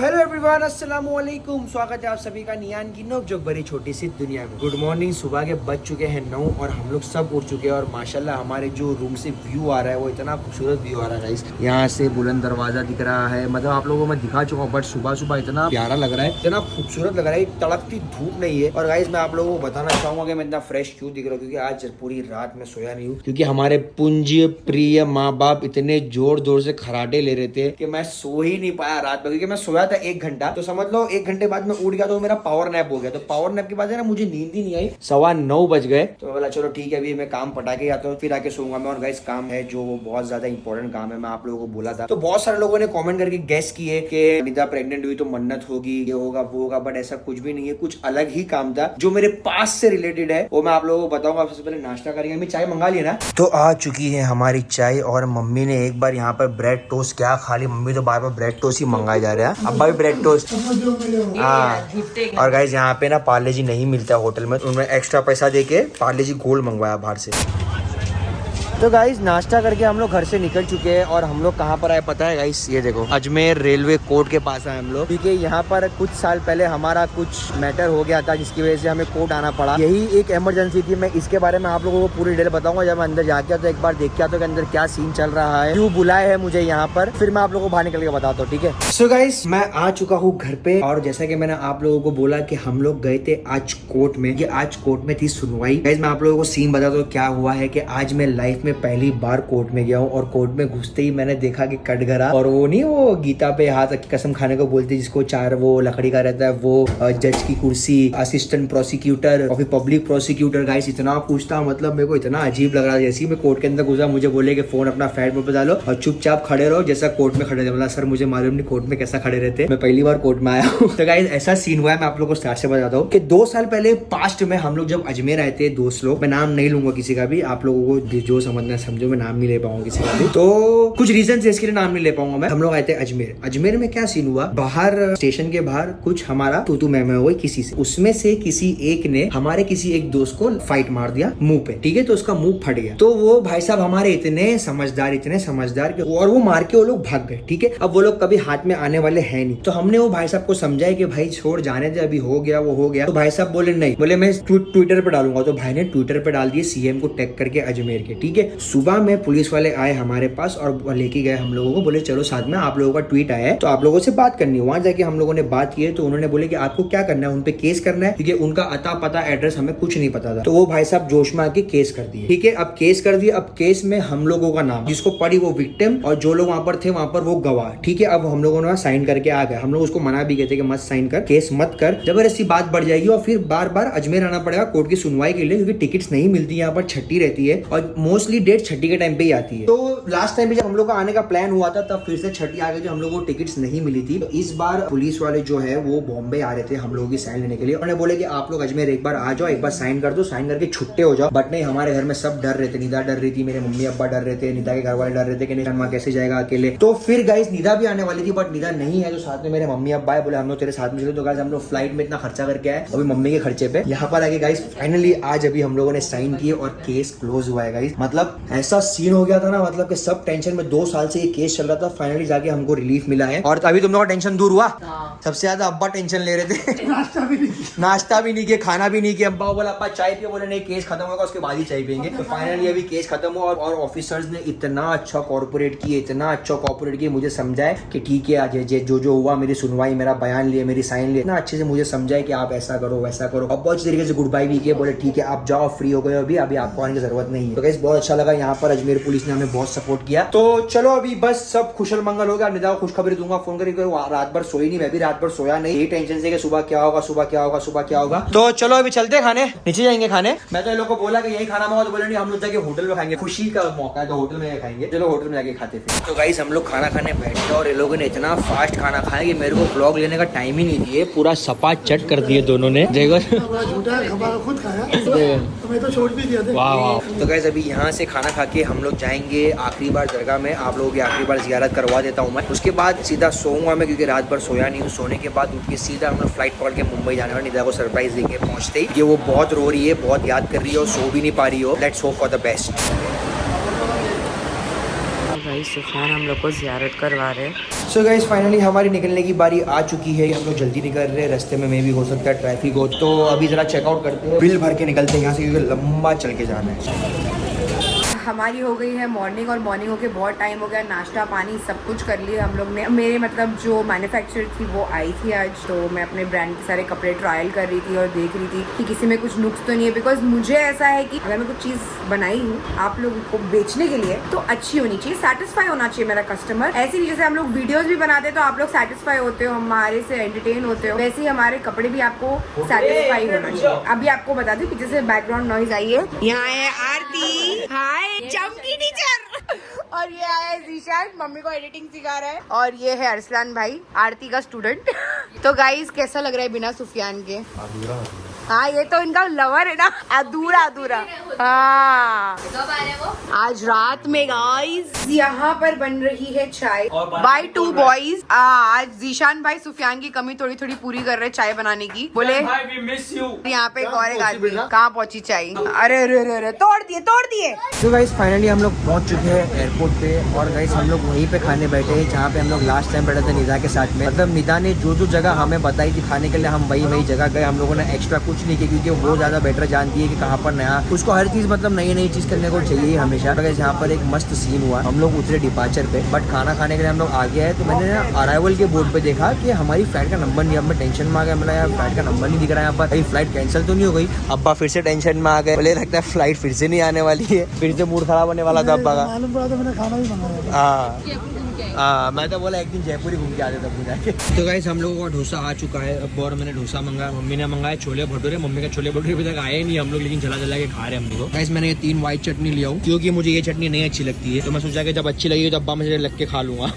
Hello everyone, अस्सलाम वालेकुम। स्वागत है आप सभी का नियान की नोक जोक भरी छोटी सी दुनिया में। Good morning. सुबह के बज चुके हैं 9 और हम लोग सब उठ चुके हैं और माशाल्लाह हमारे जो रूम से व्यू आ रहा है वो इतना खूबसूरत व्यू आ रहा है गाइस। यहाँ से बुलंद दरवाजा दिख रहा है, मतलब आप लोगों को मैं दिखा चुका हूँ, बट सुबह सुबह इतना प्यारा लग रहा है, इतना खूबसूरत लग रहा है। तड़कती धूप नहीं है। और गाइस मैं आप लोगों को बताना चाहूंगा कि मैं इतना फ्रेश क्यों दिख रहा हूँ, क्योंकि आज पूरी रात में सोया नहीं हूँ, क्योंकि हमारे पूज्य प्रिय माँ बाप इतने जोर जोर से खराटे ले रहे थे कि मैं सो ही नहीं पाया रात में। क्योंकि मैं सोया था 1 घंटा, तो समझ लो 1 घंटे बाद मैं उठ गया तो मेरा पावर नैप हो गया। तो पावर नैप के बाद है ना मुझे नींद ही नहीं आई। 9:15 बज गए तो मैं बोला चलो ठीक है, अभी मैं काम पटा के आता हूँ, फिर आके सोऊंगा मैं। और गाइस काम है जो वो बहुत ज्यादा इंपॉर्टेंट काम है, मैं आप लोगों को बोला था। तो बहुत सारे लोगों ने कमेंट करके गेस किए कि निदा प्रेग्नेंट हुई तो मन्नत होगी, ये होगा वो होगा, बट ऐसा कुछ भी नहीं है। कुछ अलग ही काम था जो मेरे पास से रिलेटेड है, वो मैं आप लोगों को बताऊंगा। सबसे पहले नाश्ता करेंगे। मैं चाय मंगा लिया ना, तो आ चुकी है हमारी चाय। और मम्मी ने एक बार यहाँ पर ब्रेड टोस्ट, क्या खाली मम्मी तो बार बार ब्रेड टोस्ट ही मंगाया जा रहा है। अब्बा भी ब्रेड टोस्ट। हाँ। और गाइस यहाँ पे ना पार्ले जी नहीं मिलता है होटल में, तो उन्होंने एक्स्ट्रा पैसा देके पार्ले जी गोल्ड मंगवाया बाहर से। तो गाइस नाश्ता करके हम लोग घर से निकल चुके हैं और हम लोग कहाँ पर आए पता है गाइस? ये देखो, अजमेर रेलवे कोर्ट के पास आए हम लोग, क्योंकि यहाँ पर कुछ साल पहले हमारा कुछ मैटर हो गया था जिसकी वजह से हमें कोर्ट आना पड़ा। यही एक इमरजेंसी थी। मैं इसके बारे में आप लोगों को पूरी डिटेल बताऊंगा जब मैं अंदर जाके तो एक बार देख के आता हूँ कि अंदर क्या सीन चल रहा है, क्यों बुलाए है मुझे यहाँ पर, फिर मैं आप लोगों को बाहर निकल के बताता हूँ, ठीक है? सो गाइस मैं आ चुका हूँ घर पे, और जैसा कि मैंने आप लोगों को बोला कि हम लोग गए थे आज कोर्ट में। ये आज कोर्ट में थी सुनवाई। गाइस मैं आप लोगों को सीन बताता हूँ क्या हुआ है कि आज मैं लाइफ में पहली बार कोर्ट में गया हूँ। और कोर्ट में घुसते ही मैंने देखा कि कटघरा, और वो नहीं वो गीता पे हाथ रख के कसम खाने को बोलती है, जिसको 4 वो लकड़ी का रहता है, वो जज की कुर्सी, असिस्टेंट प्रोसिक्यूटर और फिर पब्लिक प्रोसिक्यूटर। गाइस इतना पूछता, मतलब मेरे को इतना अजीब लग रहा है। जैसे ही मैं कोर्ट के अंदर घुसा मुझे बोले कि फोन अपना फ्लाइट मोड पे डालो और चुपचाप खड़े रहो जैसा कोर्ट में खड़े थे। मतलब सर मुझे मालूम नहीं कोर्ट में कैसा खड़े रहते, मैं पहली बार कोर्ट में आया हूँ। तो गाइस ऐसा सीन हुआ है, मैं आप लोगों को स्टार्ट से बताता हूँ कि 2 साल पहले पास्ट में हम लोग जब अजमेर आए थे, दोस्त लोग, मैं नाम नहीं लूंगा किसी का भी, आप लोगों को जो समझना समझो, मैं नाम नहीं ले पाऊंगा किसी का भी, तो कुछ रीजन है इसके लिए नाम नहीं ले पाऊंगा मैं। हम लोग आए थे अजमेर। अजमेर में क्या सीन हुआ, बाहर स्टेशन के बाहर कुछ हमारा तू मैं हुई किसी से, उसमें से किसी एक ने हमारे किसी एक दोस्त को फाइट मार दिया मुंह पे, ठीक है? तो उसका मुंह फट गया। तो वो भाई साहब हमारे इतने समझदार और वो मार के वो लोग भाग गए, ठीक है? अब वो लोग कभी हाथ में आने वाले हैं नहीं। तो हमने वो भाई साहब को समझाया कि भाई छोड़ जाने दे, अभी हो गया वो हो गया। तो भाई साहब बोले नहीं, बोले मैं ट्विटर पे डालूंगा। तो भाई ने ट्विटर पे डाल दिए सीएम को टैग करके अजमेर के, ठीक है? सुबह में पुलिस वाले आए हमारे पास और लेके गए हम लोगों को, बोले चलो साथ में, आप लोगों का ट्वीट आया है तो आप लोगों से बात करनी है। वहां जाके हम लोगों ने बात की है तो उन्होंने बोले कि आपको क्या करना है, उनपे केस करना है, क्योंकि उनका अता पता एड्रेस हमें कुछ नहीं पता था। तो वो भाई साहब जोश में आके केस कर दिए, ठीक है? अब केस कर दिए। अब केस में हम लोगों का नाम, जिसको पड़ी वो विक्टिम और जो लोग वहां पर थे वहां पर वो गवाह, ठीक है? अब हम लोगों ने साइन करके आ गए। हम लोग उसको मना भी कहते कि मत साइन कर, केस मत कर, जबरदस्ती बात बढ़ जाएगी और फिर बार बार अजमेर आना पड़ेगा कोर्ट की सुनवाई के लिए, क्योंकि टिकट्स नहीं मिलती यहाँ पर, छठी रहती है और मोस्टली डेट छठी के टाइम पे ही आती है। तो लास्ट टाइम भी जब हम लोग का आने का प्लान हुआ था तब फिर से छठी आ गई, जो हम लोगों को टिकट्स नहीं मिली थी। तो इस बार पुलिस वाले जो है वो बॉम्बे आ रहे थे हम लोगों की साइन लेने के लिए। उन्होंने बोले कि आप लोग अजमेर एक बार आ जाओ, एक बार साइन कर दो, साइन करके छुट्टे हो जाओ। बट नहीं, हमारे घर में सब डर रहे थे। निदा डर रही थी, मेरे मम्मी अब्बा डर रहे थे, निदा के घर वाले डर रहे थे कि नहीं माँ कैसे जाएगा अकेले। तो फिर गाइस निदा भी आने वाली थी, बट निदा नहीं है, तो साथ में मेरे मम्मी अब्बा है, बोले हम लोग तेरे साथ में चले। तो गाइस हम लोग फ्लाइट में इतना खर्चा करके आए, अभी मम्मी के खर्चे पे यहाँ पर आके गाइस फाइनली आज अभी हम लोगों ने साइन किए और केस क्लोज हुआ है गाइस। मतलब ऐसा सीन हो गया था ना, मतलब कि सब टेंशन में 2 साल से ये केस चल रहा था, फाइनली जाके हमको रिलीफ मिला है। और अभी तुम लोग का टेंशन दूर हुआ। सबसे ज्यादा अब्बा टेंशन ले रहे थे। नाश्ता भी नहीं किया, खाना भी नहीं किया। अब्बा बोला अब्बा चाय पियो, बोले नहीं केस खत्म होगा उसके बाद ही चाय पियेंगे। तो फाइनली अभी केस खत्म हुआ और ऑफिसर्स ने इतना अच्छा कॉर्पोरेट किए, इतना अच्छा कॉर्पोरेट किए, मुझे समझाए कि ठीक है आज जो हुआ, मेरी सुनवाई, मेरा बयान लिए, मेरी साइन लिए, इतना अच्छे से मुझे समझाए कि आप ऐसा करो वैसा करो। अब बहुत तरीके से गुड बाय भी किए, बोले ठीक है आप जाओ, फ्री हो गए अभी आपको आने की जरूरत नहीं है। तो गाइस बहुत अच्छा लगा, यहाँ पर अजमेर पुलिस ने हमें बहुत सपोर्ट किया। तो चलो अभी बस सब खुशल मंगल हो गया। निदा को खुशखबरी दूंगा फोन करके, रात भर सोई नहीं, मैं भी रात भर सोया नहीं, यही टेंशन से कि सुबह क्या होगा सुबह क्या होगा सुबह क्या होगा। तो चलो अभी चलते हैं खाने, नीचे जाएंगे खाने। मैं तो ये लोग को बोला कि यही खाना मंगाओ, तो बोले नहीं हम लोग जाके होटल में खाएंगे, खुशी का मौका है तो होटल में खाएंगे। चलो होटल में जाके खाते फिर। तो गाइस हम लोग खाना खाने बैठे और ये लोगों ने इतना फास्ट खाना खाया कि मेरे को व्लॉग लेने का टाइम ही नहीं दिए, पूरा सपा चट कर दिए दोनों ने। देखो खुद खाया मैं तो छोड़ भी दिया था। वाह। तो गाइस अभी यहाँ से खाना खा के हम लोग जाएंगे आखिरी बार दरगाह में, आप लोगों की आखिरी बार जियारत करवा देता हूँ मैं। उसके बाद सीधा सोऊंगा मैं, क्योंकि रात भर सोया नहीं हूँ। सोने के बाद उठ के सीधा हम लोग फ्लाइट पकड़ के मुंबई जाने वाले। निदा को सरप्राइज देंगे पहुंचते ही, कि वो बहुत रो रही है, बहुत याद कर रही है और सो भी नहीं पा रही हो। Let's hope for the best. Guys Sufiyan हम लोग को ज़ियारत करवा रहे हैं। सो गाइस फाइनली हमारी निकलने की बारी आ चुकी है। हम लोग जल्दी निकल रहे हैं, रास्ते में भी हो सकता है ट्रैफिक हो, तो अभी ज़रा चेकआउट करते हैं, बिल भर के निकलते हैं यहाँ से क्योंकि लंबा चल के जाना है। हमारी हो गई है मॉर्निंग और मॉर्निंग होके बहुत टाइम हो गया। नाश्ता पानी सब कुछ कर लिया हम लोग ने। मेरे मतलब जो मैन्युफैक्चरर थी वो आई थी आज, तो मैं अपने ब्रांड के सारे कपड़े ट्रायल कर रही थी और देख रही थी कि किसी में कुछ नुक्स तो नहीं है। बिकॉज मुझे ऐसा है कि अगर मैं कुछ चीज़ बनाई हूँ आप लोगों को बेचने के लिए तो अच्छी होनी चाहिए, सेटिस्फाई होना चाहिए मेरा कस्टमर। ऐसे ही जैसे हम लोग वीडियोज भी बनाते हैं तो आप लोग सेटिस्फाई होते हो, हमारे से एंटरटेन होते हो, वैसे ही हमारे कपड़े भी आपको सेटिस्फाई होना चाहिए। अभी आपको बता दूं पीछे से बैकग्राउंड नॉइज आई है। यहाँ है आरती, हाय चमकी टीचर, और ये आया है जीशान, मम्मी को एडिटिंग सिखा रहा है, और ये है अरसलान भाई, आरती का स्टूडेंट। तो गाइस कैसा लग रहा है बिना सुफियान के? हाँ ये तो इनका लवर है ना, अधूरा अधूरा। हाँ कब आ रहे हैं वो? आज रात में गाइस यहाँ पर बन रही है चाय बाय 2 बॉयज। आज जीशान भाई सुफियान की कमी थोड़ी थोड़ी पूरी कर रहे हैं चाय बनाने की। बोले यहाँ पे एक और एक आदमी कहाँ पहुँची चाय? अरे अरे अरे अरे तोड़ दिए। तो गाइस फाइनली हम लोग पहुंच चुके हैं एयरपोर्ट पे, और गाइस हम लोग वहीं पे खाने बैठे हैं जहाँ पे हम लोग लास्ट टाइम बैठे थे निदा के साथ में। मतलब निदा ने जो जगह हमें बताई थी खाने के लिए हम वही जगह गए। हम लोगों ने एक्स्ट्रा कुछ नहीं किया क्योंकि वो ज़्यादा बेटर जानती है कि कहाँ पर नया, उसको हर चीज़ मतलब नई चीज़ करने को चाहिए हमेशा। तो यहाँ पर एक मस्त सीन हुआ, हम लोग उतरे डिपार्चर पे, बट खाना खाने के लिए हम लोग आ गए हैं। तो मैंने ना अराइवल के बोर्ड पे देखा कि हमारी फ्लाइट का नंबर नहीं। अब मैं टेंशन में आ गया, मतलब यार फ्लाइट का नंबर नहीं दिख रहा है यहाँ पर, फ्लाइट कैंसिल तो नहीं हो गई? अब्बा फिर से टेंशन में आ गए, बोले लगता है फ्लाइट फिर से नहीं आने वाली है, फिर से मूड खराब होने वाला था अब्बा का। मालूम पड़ा तो मैंने खाना भी मंगाया। हाँ मैं तो बोला एक दिन जयपुर ही घूम के आते तब जाके। तो गाइस हम लोगों का डोसा आ चुका है अब, और मैंने डोसा मंगाया, मम्मी ने मंगाया छोले भटूरे। मम्मी का छोले भटूरे अभी तक आए ही नहीं हम लोग, लेकिन चला के खा रहे हैं हम लोग। गाइस मैंने ये 3 व्हाइट चटनी लिया हूँ क्योंकि मुझे ये चटनी नहीं अच्छी लगती है, तो मैं सोचा कि जब अच्छी लगेगी तो अब्बा मुझे लग के खा लूंगा।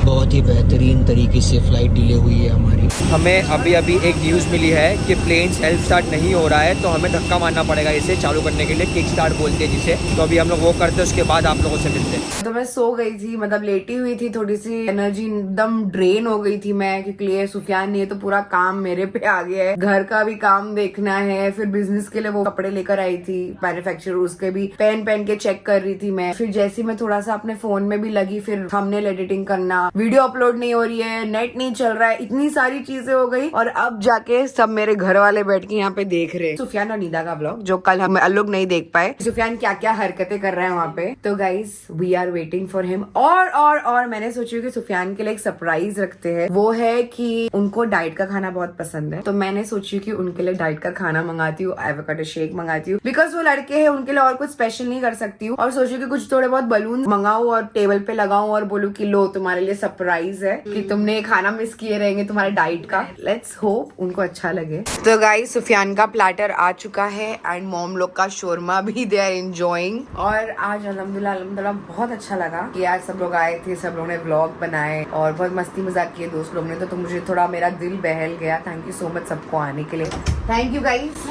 बहुत ही बेहतरीन तरीके से फ्लाइट डिले हुई है हमारी। हमें अभी एक न्यूज़ मिली है कि प्लेन सेल्फ स्टार्ट नहीं हो रहा है, तो हमें धक्का मारना पड़ेगा इसे चालू करने के लिए, किक स्टार्ट बोलते हैं जिसे। तो अभी हम लोग वो करते हैं, उसके बाद आप लोगों से मिलते हैं। तो मैं सो गई थी, मतलब लेटी हुई थी, थोड़ी सी एनर्जी एकदम ड्रेन हो गई थी मैं, क्योंकि ये सुफियान नहीं है तो पूरा काम मेरे पे आ गया है। घर का भी काम देखना है, फिर बिजनेस के लिए वो कपड़े लेकर आई थी मैन्युफैक्चरर, उसके भी पहन के चेक कर रही थी मैं। फिर जैसे मैं थोड़ा सा अपने फोन में भी लगी, फिर थंबनेल एडिटिंग करना, वीडियो अपलोड नहीं हो रही है, नेट नहीं चल रहा है, इतनी सारी चीजें हो गई। और अब जाके सब मेरे घर वाले बैठ के यहाँ पे देख रहे हैं सुफियान और निदा का व्लॉग, जो कल हम लोग नहीं देख पाए। सुफियान क्या क्या हरकतें कर रहे हैं वहाँ पे। तो guys we are waiting for him. और मैंने सोची कि सुफियान के लिए एक सरप्राइज रखते हैं। वो है कि उनको डाइट का खाना बहुत पसंद है, तो मैंने सोची कि उनके लिए डाइट का खाना मंगाती हूँ, एवोकाडो शेक मंगाती हूँ, बिकॉज वो लड़के हैं, उनके लिए और कुछ स्पेशल नहीं कर सकती हूँ। और सोची कि कुछ थोड़े बहुत बलून मंगाऊं और टेबल पे लगाऊं और बोलूं कि लो तुम्हारे लिए सरप्राइज है कि तुमने खाना मिस किए रहेंगे तुम्हारे डाइट का। लेट्स होप उनको अच्छा लगे। तो गाइस सुफियान का प्लेटर आ चुका है एंड मॉम लोग का शोरमा भी दे आर एंजॉयिंग। और आज अल्हम्दुलिल्लाह बहुत अच्छा लगा कि आज सब लोग आए थे, सब लोगों ने व्लॉग बनाए और बहुत मस्ती मजाक किए दोस्त लोग ने, तो मुझे थोड़ा मेरा दिल बहल गया। थैंक यू सो मच सबको आने के लिए। Thank you guys,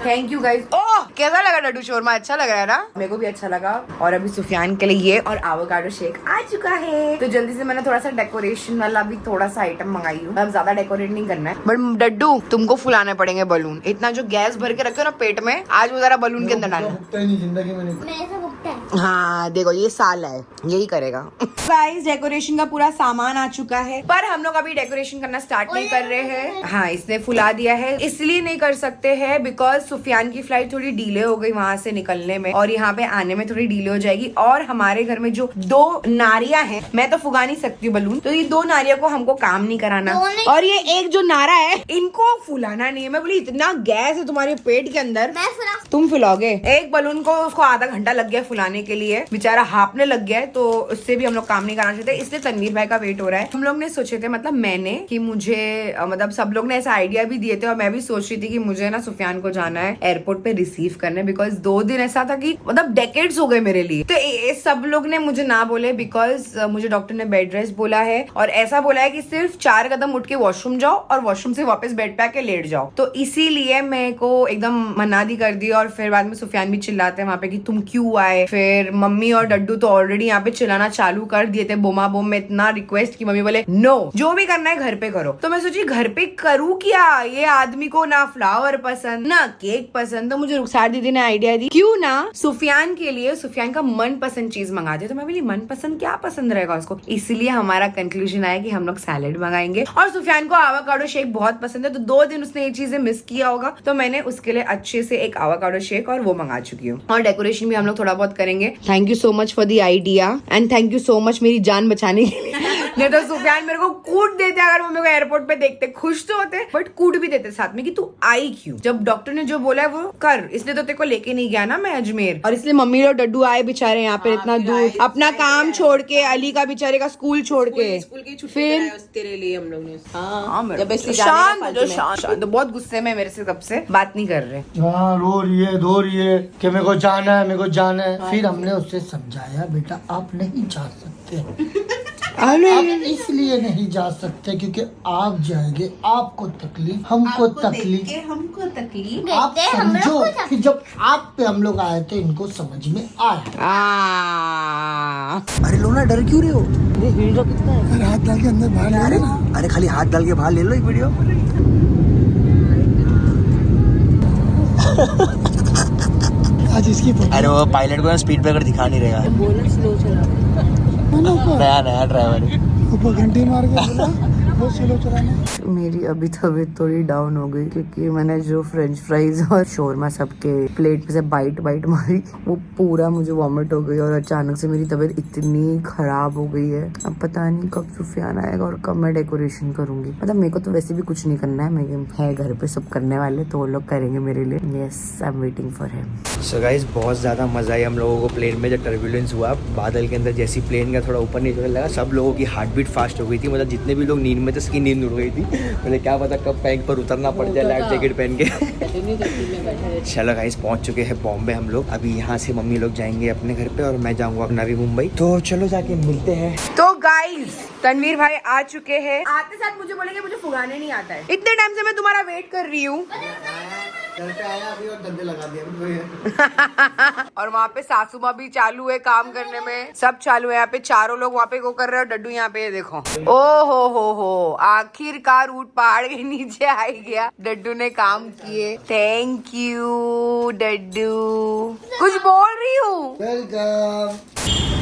thank you guys. ओह कैसा लगा डड्डू शोरमा? अच्छा लग रहा है ना? मेरे को भी अच्छा लगा। और अभी सुफियान के लिए ये और एवोकाडो शेक आ चुका है। तो जल्दी से मैंने थोड़ा सा डेकोरेशन वाला भी थोड़ा सा आइटम मंगाई हूँ। अब ज्यादा डेकोरेट नहीं करना है, बट डड्डू तुमको फुलाने पड़ेंगे बलून। इतना जो गैस भर के रखे हो ना पेट में, आज वो जरा बलून के अंदर डालना। जिंदगी में हाँ देखो ये साल है, यही करेगा। गाइस डेकोरेशन का पूरा सामान आ चुका है, पर हम लोग अभी डेकोरेशन करना स्टार्ट नहीं कर रहे हैं। हाँ इसने फुला दिया है, इसलिए नहीं कर सकते हैं बिकॉज सुफियान की फ्लाइट थोड़ी डिले हो गई वहां से निकलने में, और यहाँ पे आने में थोड़ी डिले हो जाएगी। और हमारे घर में जो 2 नारियां हैं, मैं तो फुगा नहीं सकती हूँ बलून, तो ये 2 नारियों को हमको काम नहीं कराना। और ये एक जो नारा है इनको फुलाना नहीं है। मैं बोली इतना गैस है तुम्हारे पेट के अंदर, तुम फुलाओगे? एक बलून को उसको आधा घंटा लग गया फुलाने के लिए, बेचारा हाफने लग गया है, तो उससे भी हम लोग काम नहीं कराना चाहते, इसलिए तनवीर भाई का वेट हो रहा है। हम लोग ने सोचे थे, मतलब मैंने, कि मुझे मतलब सब लोग ने ऐसा आइडिया भी दिए थे और मैं भी सोच रही थी कि मुझे ना सुफियान को जाना है एयरपोर्ट पे रिसीव करने, बिकॉज 2 दिन ऐसा था कि मतलब डेकेड्स हो गए मेरे लिए। तो सब लोग ने मुझे ना बोले बिकॉज मुझे डॉक्टर ने बेड रेस्ट बोला है और ऐसा बोला है कि सिर्फ 4 कदम उठ के वॉशरूम जाओ और वॉशरूम से वापस बेड पे आके लेट जाओ। तो इसीलिए मेरे को एकदम मना दी कर दी और फिर बाद में सुफियान भी चिल्लाते हैं वहां पे कि तुम क्यों आए। फिर मम्मी और डड्डू तो ऑलरेडी यहाँ पे चिल्लाना चालू कर दिए थे बोमा बोम में, इतना रिक्वेस्ट की मम्मी बोले नो, जो भी करना है घर पे करो। तो मैं सोची घर पे करूँ क्या, ये आदमी को ना फ्लावर पसंद ना केक पसंद। तो मुझे रुखसार दीदी ने आइडिया दी क्यों ना सुफियान के लिए सुफियान का मनपसंद चीज मंगा दे। तो मैं बोली मनपसंद क्या पसंद रहेगा उसको, इसलिए हमारा कंक्लूजन आया कि हम लोग सैलेड मंगाएंगे। और सुफियान को आवाकाडो शेक बहुत पसंद है, तो 2 दिन उसने ये चीजें मिस किया होगा, तो मैंने उसके लिए अच्छे से एक आवाकाडो शेक और वो मंगा चुकी हूँ। और डेकोरेशन भी हम लोग थोड़ा बहुत करेंगे। Thank you so much for the idea and thank you so much मेरी जान बचाने के लिए। नहीं तो सुफियान मेरे को कूट देते अगर मम्मी को एयरपोर्ट पे देखते। खुश तो होते बट कूट भी देते साथ में कि तू आई क्यों, जब डॉक्टर ने जो बोला है वो कर, इसलिए तो तेरे को लेके नहीं गया ना मैं अजमेर। और इसलिए मम्मी और डड्डू आए बेचारे यहाँ पे इतना दूर, अपना काम छोड़ के, अली का बेचारे का स्कूल छोड़ के। फिर तेरे लिए हम लोग ने शांत, बहुत गुस्से में मेरे से कब से बात नहीं कर रहे। हाँ, रो रही है कि मेरे को जाना है, मेरे को जाना है। फिर हमने उससे समझाया बेटा आप नहीं जा सकते, आप इसलिए नहीं जा सकते क्योंकि आप जाएंगे आपको तकलीफ, हमको तकलीफ। आप समझो कि जब आप पे हम लोग आए थे इनको समझ में आया। अरे लो ना, डर क्यों रहे हो? अरे हाथ डाल के अंदर बाहर ले लेना। अरे खाली हाथ डाल के बाहर ले लो एक वीडियो। आज इसकी अरे वो पायलट को स्पीड ब्रेकर दिखा नहीं रहेगा, नया ड्राइवर है। ऊपर घंटी मार के बोला बहुत स्लो चलाना। मेरी अभी तबीयत थोड़ी डाउन हो गई क्योंकि मैंने जो फ्रेंच फ्राइज और शोरमा सबके प्लेट पे से बाइट मारी, वो पूरा मुझे वॉमिट हो गई और अचानक से मेरी तबीयत इतनी खराब हो गई है। अब पता नहीं कब सुफियान आएगा और कब मैं डेकोरेशन करूंगी। मतलब मेरे को तो वैसे भी कुछ नहीं करना है, मेरे है घर पे सब करने वाले, तो वो लोग करेंगे मेरे लिए। Yes, I am waiting for him. So guys बहुत ज़्यादा मज़ा आई हम लोगों को प्लेन में। जब टर्बुलेंस हुआ बादल के अंदर, जैसी प्लेन का थोड़ा ऊपर नीचे लगा, सब लोगों की हार्ट बीट फास्ट हो गई थी। मतलब जितने भी लोग नींद में थे सबकी नींद उड़ गई थी। मुझे क्या पता कब बैंक पर उतरना पड़ जाए लाइफ जैकेट पहन के। चलो गाइस पहुंच चुके हैं बॉम्बे हम लोग। अभी यहाँ से मम्मी लोग जाएंगे अपने घर पे और मैं जाऊंगा नवी मुंबई। तो चलो जाके मिलते हैं। तो गाइस तनवीर भाई आ चुके हैं। आते साथ मुझे बोलेंगे मुझे फुगाने नहीं आता है। इतने टाइम से मैं तुम्हारा वेट कर रही हूँ। घर पे आया अभी और डंडे लगा दिया। और वहाँ पे सासू माँ भी चालू है काम करने में, सब चालू है। यहाँ पे चारों लोग वहाँ पे वो कर रहे हैं और डड्डू यहाँ पे देखो। ओ हो, आखिरकार ऊँट पहाड़ के नीचे आ गया। डड्डू ने काम किए, थैंक यू डड्डू। कुछ बोल रही हूँ। Welcome.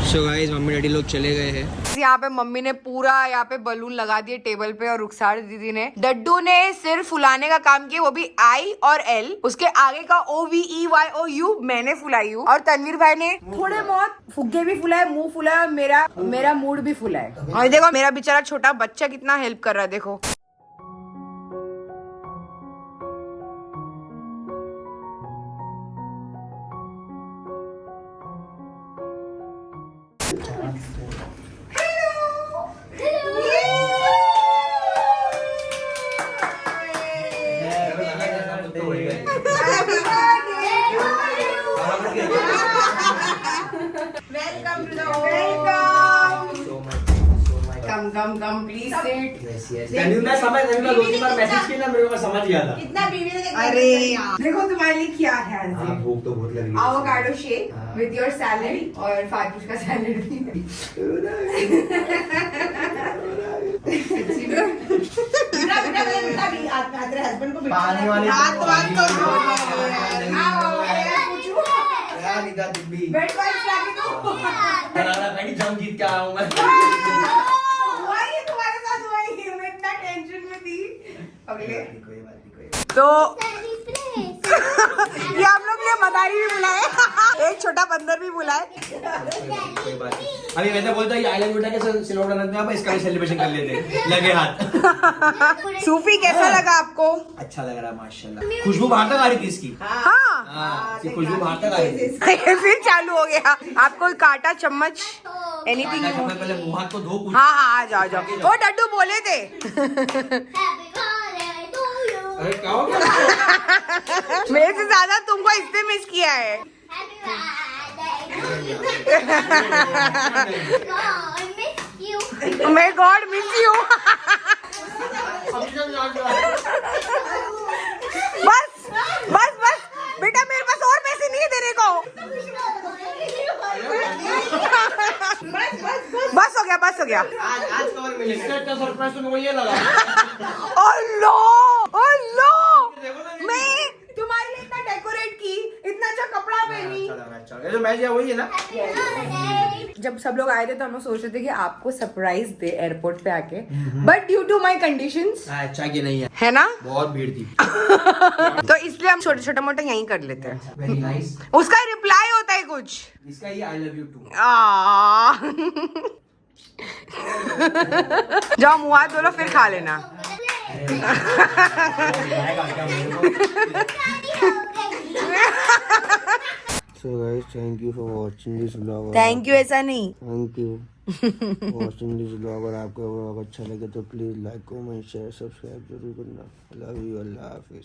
So guys mummy daddy लोग चले गए हैं। यहाँ पे मम्मी ने पूरा यहाँ पे बलून लगा दिए टेबल पे और रुखसार दीदी ने, डड्डू ने सिर्फ फुलाने का काम किया, वो भी आई और एल। उसके आगे का OVEYOU मैंने फुलाई हूँ और तनवीर भाई ने थोड़े बहुत फुग्गे भी फुलाए, मुंह फुलाया और मेरा मूड भी फुलाए। और देखो मेरा बेचारा छोटा बच्चा कितना हेल्प कर रहा है, देखो। Come, please sit. मैं समझ मैसेज किया ना, मेरे को समझ गया था। कितना बीवी ने अरे देखो तुम्हारे लिए क्या है। भूख तो बहुत लग रही है। avocado shake with your salad और फातुश का सैलेड भी। हस्बैंड को पानी वाली बेड वाइस लाके दो। जम जीत के आया हूँ मैं। वही तुम्हारे साथ वही, मैं इतना टेंशन में थी। अगले तो ये हम लोग ने मदारी भी बुलाए, एक छोटा बंदर भी बुलाए। अभी वैसे बोलता है आइलैंड बेटा के सिलोड़ा रखते हैं, इसका भी सेलिब्रेशन कर लेते हैं, लगे हाथ। सूफी कैसा लगा आपको? अच्छा लग रहा है माशाल्लाह। खुशबू बाहर तक आ रही थी इसकी। हाँ, खुशबू बाहर तक आ रही थी। फिर चालू हो गया। आपको काटा चम्मच एनीथिंग? पहले मुंह हाथ को धो कुछ। हाँ, आ जाओ। वो डड्डू बोले थे। अरे क्या हो गया? मेरे से ज्यादा तुमको इससे मिस किया है। मैं गॉड मिस यू। बस बस बस बेटा, मेरे पास और पैसे नहीं है देने को। बस हो गया, बस हो गया। आज कवर मिलेगा। इसका सरप्राइज तो मुझे ये लगा। ओलो मैं तुम्हारे लिए इतना डेकोरेट की, इतना अच्छा कपड़ा पहनी। ये जो मैच है वही है ना? जब सब लोग आए थे तो हम लोग सोच रहे थे कि आपको सरप्राइज दे एयरपोर्ट पे आके, but due to my conditions अच्छा कि नहीं है ना, बहुत भीड़ थी। तो इसलिए हम छोटे छोटे मोटे यहीं कर लेते हैं। Very nice. उसका रिप्लाई होता है कुछ। इसका ये आई लव यू टू। जाओ मुँह हाथ धो लो फिर खा लेना। So guys, thank you for watching this vlog. Thank you ऐसा नहीं। Thank you for watching this vlog। और आपको vlog अच्छा लगे तो please like comment share subscribe जरूर करना। Love you, Allah Hafiz.